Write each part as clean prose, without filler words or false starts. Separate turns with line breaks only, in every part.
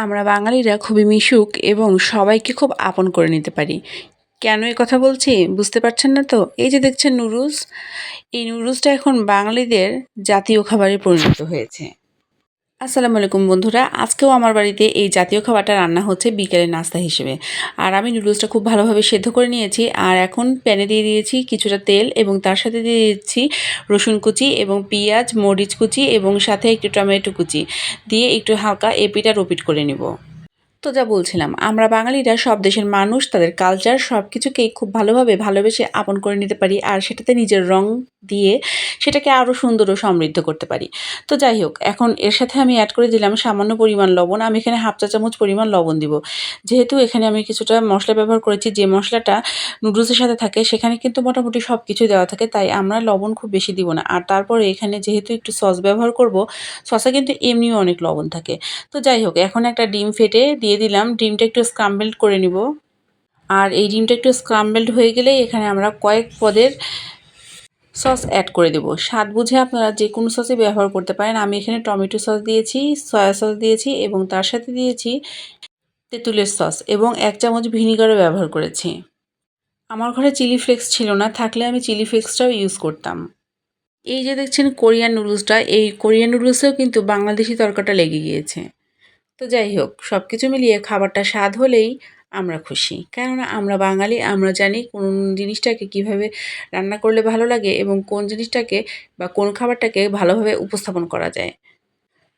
আমরা বাঙালিরা খুবই মিশুক এবং সবাইকে খুব আপন করে নিতে পারি। কেন এ কথা বলছি বুঝতে পারছেন না তো? এই যে দেখছেন নুডলস, এই নুডলসটা এখন বাঙালিদের জাতীয় খাবারে পরিণত হয়েছে। আসসালামু আলাইকুম বন্ধুরা, আজকেও আমার বাড়িতে এই জাতীয় খাবারটা রান্না হচ্ছে বিকেলের নাস্তা হিসেবে। আর আমি নুডলসটা খুব ভালোভাবে সেদ্ধ করে নিয়েছি আর এখন প্যানে দিয়ে দিয়েছি কিছুটা তেল এবং তার সাথে দিয়ে দিচ্ছি রসুন কুচি এবং পেঁয়াজ, মরিচ কুচি এবং সাথে একটু টমেটো কুচি দিয়ে একটু হালকা এপিট আর ওপিট করে নিব। তো যা বলছিলাম, আমরা বাঙালিরা সব দেশের মানুষ তাদের কালচার সব কিছুকেই খুব ভালোভাবে ভালোবেসে আপন করে নিতে পারি আর সেটাতে নিজের রং দিয়ে সেটাকে আরও সুন্দর ও সমৃদ্ধ করতে পারি। তো যাই হোক, এখন এর সাথে আমি অ্যাড করে দিলাম সামান্য পরিমাণ লবণ। আমি এখানে হাফ চা চামচ পরিমাণ লবণ দিব। যেহেতু এখানে আমি কিছুটা মশলা ব্যবহার করেছি, যে মশলাটা নুডলসের সাথে থাকে সেখানে কিন্তু মোটামুটি সব কিছুই দেওয়া থাকে, তাই আমরা লবণ খুব বেশি দিব না। আর তারপরে এখানে যেহেতু একটু সস ব্যবহার করব, সসে কিন্তু এমনিও অনেক লবণ থাকে। তো যাই হোক, এখন একটা ডিম ফেটে দিয়ে দিলাম। ডিমটা একটু স্ক্রাম্বলড করে নিব। আর এই ডিমটা একটু স্ক্রাম্বলড হয়ে গেলেই এখানে আমরা কয়েক পদের সস অ্যাড করে দেব। স্বাদ বুঝে আপনারা যে কোনো সসই ব্যবহার করতে পারেন। আমি এখানে টমেটো সস দিয়েছি, সয়া সস দিয়েছি এবং তার সাথে দিয়েছি তেঁতুলের সস এবং ১ চামচ ভিনিগারও ব্যবহার করেছি। আমার ঘরে চিলি ফ্লেক্স ছিল না, থাকলে আমি চিলি ফ্লেক্সটাও ইউজ করতাম। এই যে দেখছেন কোরিয়ান নুডলসটা, এই কোরিয়ান নুডলসেও কিন্তু বাংলাদেশি তড়কাটা লেগে গিয়েছে। তো যাই হোক, সব কিছু মিলিয়ে খাবারটা স্বাদ হলেই আমরা খুশি। কেননা আমরা বাঙালি, আমরা জানি কোন জিনিসটাকে কীভাবে রান্না করলে ভালো লাগে এবং কোন জিনিসটাকে বা কোন খাবারটাকে ভালোভাবে উপস্থাপন করা যায়।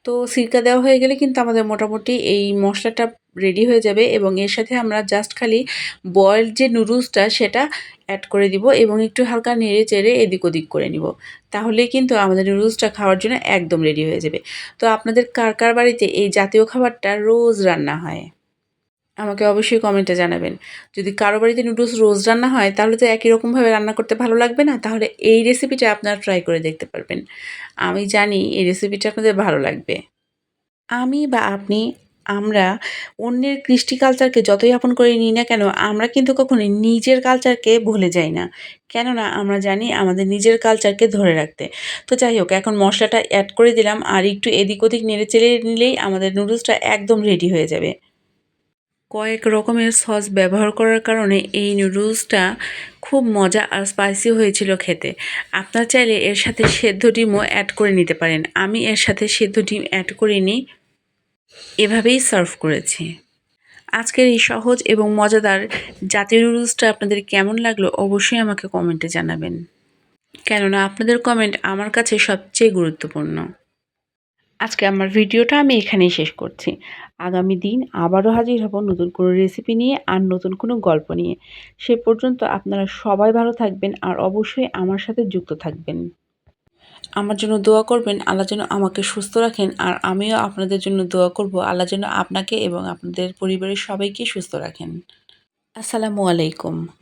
তো সিরকা দেওয়া হয়ে গেলে কিন্তু আমাদের মোটামুটি এই মশলাটা রেডি হয়ে যাবে এবং এর সাথে আমরা জাস্ট খালি বয়েলড যে নুডলসটা সেটা অ্যাড করে দিব এবং একটু হালকা নেড়ে চেড়ে এদিক ওদিক করে নিব। তাহলেই কিন্তু আমাদের নুডলসটা খাওয়ার জন্য একদম রেডি হয়ে যাবে। তো আপনাদের কার কার বাড়িতে এই জাতীয় খাবারটা রোজ রান্না হয়? আমাকে অবশ্যই কমেন্টে জানাবেন। যদি কারো বাড়িতে নুডলস রোজ রান্না হয় তাহলে তো একই রকমভাবে রান্না করতে ভালো লাগবে না? তাহলে এই রেসিপিটা আপনারা ট্রাই করে দেখতে পারবেন। আমি জানি এই রেসিপিটা আপনাদের ভালো লাগবে। আমি বা আপনি, আমরা অন্যের কৃষ্টি কালচারকে যতই আপন করে নিই না কেন, আমরা কিন্তু কখনোই নিজের কালচারকে ভুলে যাই না। কেননা আমরা জানি আমাদের নিজের কালচারকে ধরে রাখতে। তো যাই হোক, এখন মশলাটা অ্যাড করে দিলাম আর একটু এদিক ওদিক নেড়ে-চেড়ে নিলেই আমাদের নুডলসটা একদম রেডি হয়ে যাবে। কয়েক রকমের সস ব্যবহার করার কারণে এই নুডলসটা খুব মজা আর স্পাইসি হয়েছিল খেতে। আপনারা চাইলে এর সাথে সেদ্ধ ডিমও অ্যাড করে নিতে পারেন। আমি এর সাথে সেদ্ধ ডিম অ্যাড করিনি, এভাবেই সার্ভ করেছি। আজকের এই সহজ এবং মজাদার জাতীয় নুডলসটা আপনাদের কেমন লাগলো অবশ্যই আমাকে কমেন্টে জানাবেন। কেননা আপনাদের কমেন্ট আমার কাছে সবচেয়ে গুরুত্বপূর্ণ। আজকে আমার ভিডিওটা আমি এখানেই শেষ করছি। আগামী দিন আবারও হাজির হব নতুন কোনো রেসিপি নিয়ে আর নতুন কোনো গল্প নিয়ে। সে পর্যন্ত আপনারা সবাই ভালো থাকবেন আর অবশ্যই আমার সাথে যুক্ত থাকবেন। আমার জন্য দোয়া করবেন, আল্লাহ যেন আমাকে সুস্থ রাখেন আর আমিও আপনাদের জন্য দোয়া করব আল্লাহ যেন আপনাকে এবং আপনাদের পরিবারের সবাইকে সুস্থ রাখেন। আসসালামু আলাইকুম।